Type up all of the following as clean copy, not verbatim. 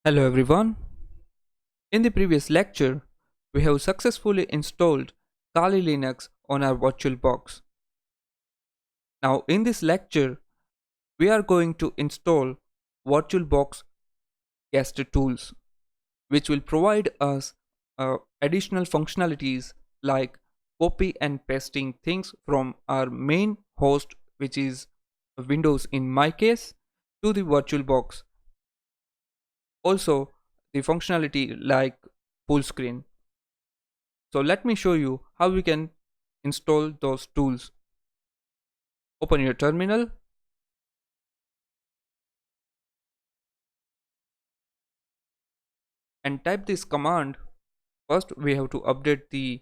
Hello everyone. In the previous lecture, we have successfully installed Kali Linux on our VirtualBox. Now in this lecture, we are going to install VirtualBox guest tools, which will provide us additional functionalities like copy and pasting things from our main host, which is Windows in my case, to the VirtualBox. Also, the functionality like full screen. So let me show you how we can install those tools. Open your terminal and type this command. First we have to update the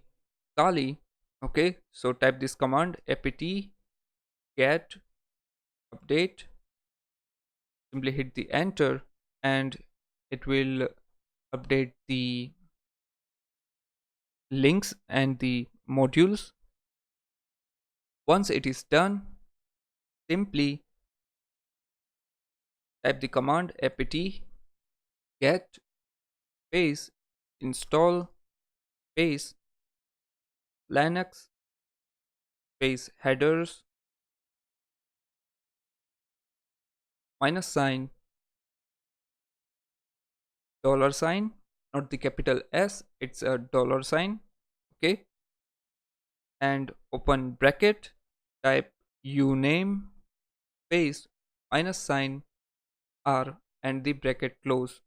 Kali. Okay, so type this command apt get update. Simply hit the enter and it will update the links and the modules. Once it is done, simply type the command apt get space install space linux space headers minus sign dollar sign, not the capital S, it's a dollar sign. Okay, and open bracket, type uname space minus sign R and the bracket close.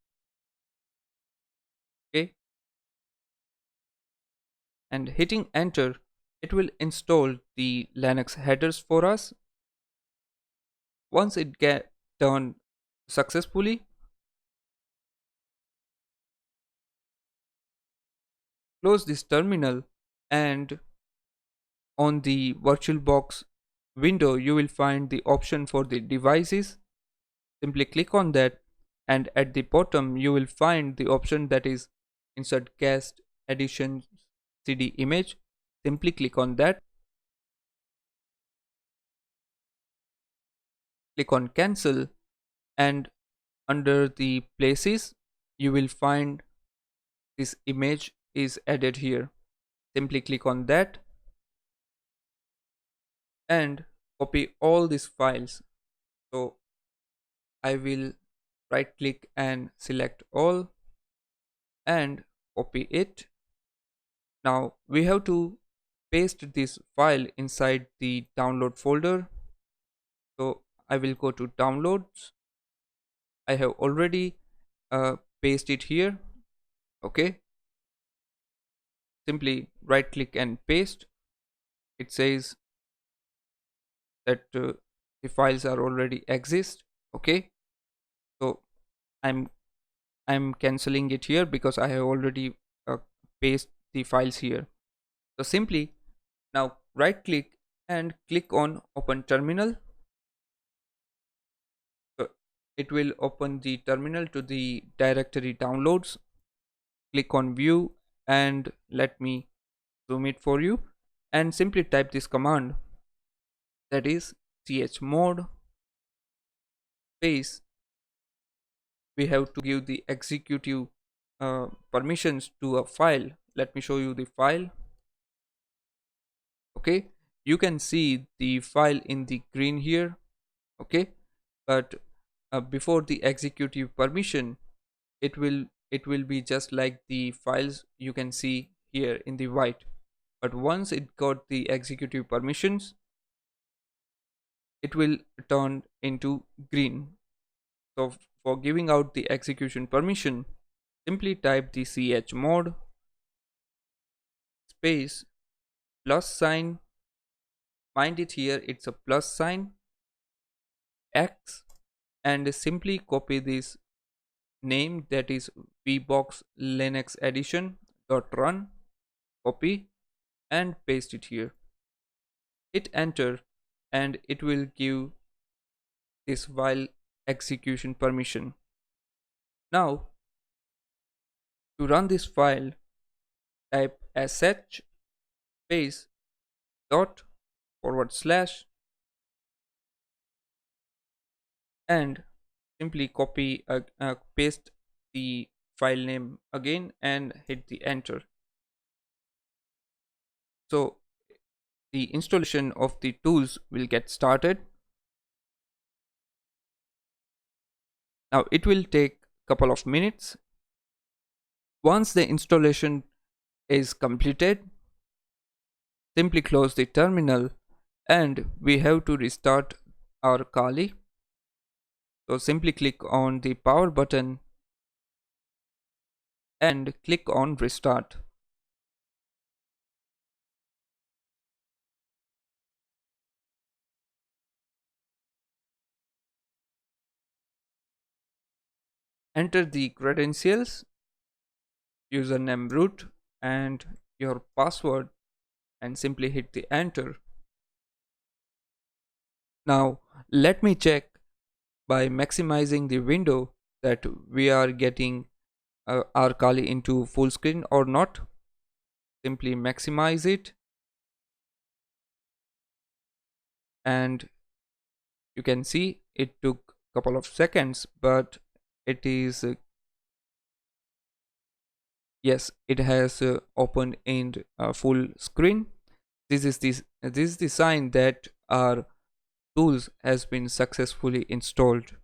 Okay, and hitting enter, it will install the Linux headers for us. Once it get done successfully, close this terminal and on the VirtualBox window you will find the option for the devices. Simply click on that and at the bottom you will find the option that is insert guest edition CD image. Simply click on that, click on cancel, and under the places you will find this image is added here. Simply click on that and copy all these files. So I will right click and select all and copy it. Now we have to paste this file inside the download folder. So I will go to downloads. I have already pasted it here. Okay, simply right click and paste. It says that the files are already exist. Okay, so i'm I'm canceling it here because I have already paste the files here. So simply now right click and click on open terminal. So it will open the terminal to the directory downloads. Click on view and let me zoom it for you and simply type this command, that is chmod space. We have to give the executive permissions to a file. Let me show you the file. Okay, you can see the file in the green here. Okay, but before the executive permission it will be just like the files you can see here in the white, but once it got the executive permissions it will turn into green. So for giving out the execution permission, simply type the chmod space plus sign, mind it here it's a plus sign x, and simply copy this name, that is vbox linux edition dot run, copy and paste it here. Hit enter and it will give this while execution permission. Now to run this file, type sh space dot forward slash and simply copy paste the file name again and hit the enter. So the installation of the tools will get started. Now it will take a couple of minutes. Once the installation is completed, simply close the terminal and we have to restart our Kali. So simply click on the power button and click on restart. Enter the credentials, username root and your password and simply hit the enter. Now let me check by maximizing the window that we are getting our Kali into full screen or not. Simply maximize it and you can see it took a couple of seconds, but it is yes, it has opened in full screen. This is the sign that our tools has been successfully installed.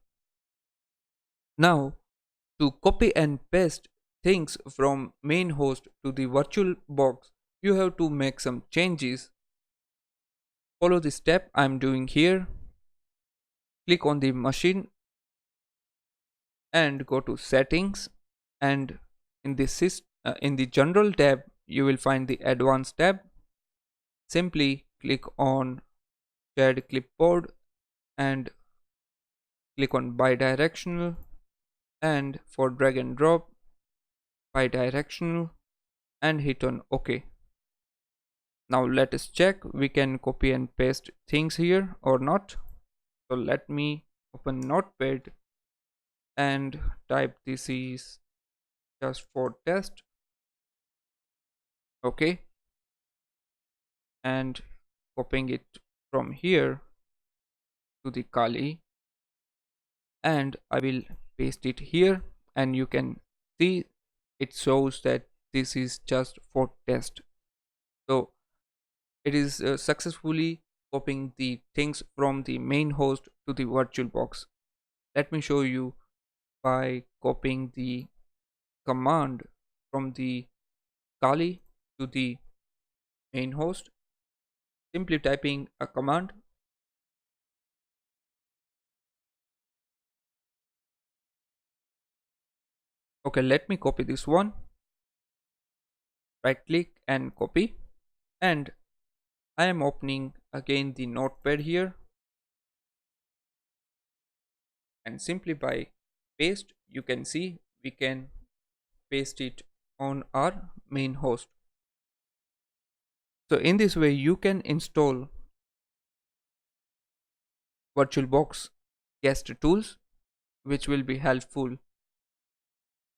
Now to copy and paste things from main host to the virtual box, you have to make some changes. Follow the step I'm doing here. Click on the machine and go to settings, and in in the general tab you will find the advanced tab. Simply click on shared clipboard and click on bidirectional, and for drag and drop bidirectional and hit on OK. Now let us check we can copy and paste things here or not. So let me open notepad and type this is just for test. Okay, and copying it from here to the Kali, and I will paste it here, and you can see it shows that this is just for test. So it is successfully copying the things from the main host to the virtual box. Let me show you by copying the command from the Kali to the main host. Simply typing a command. Okay, let me copy this one. Right click and copy, and I am opening again the notepad here, and simply by paste you can see we can paste it on our main host. So in this way you can install VirtualBox guest tools which will be helpful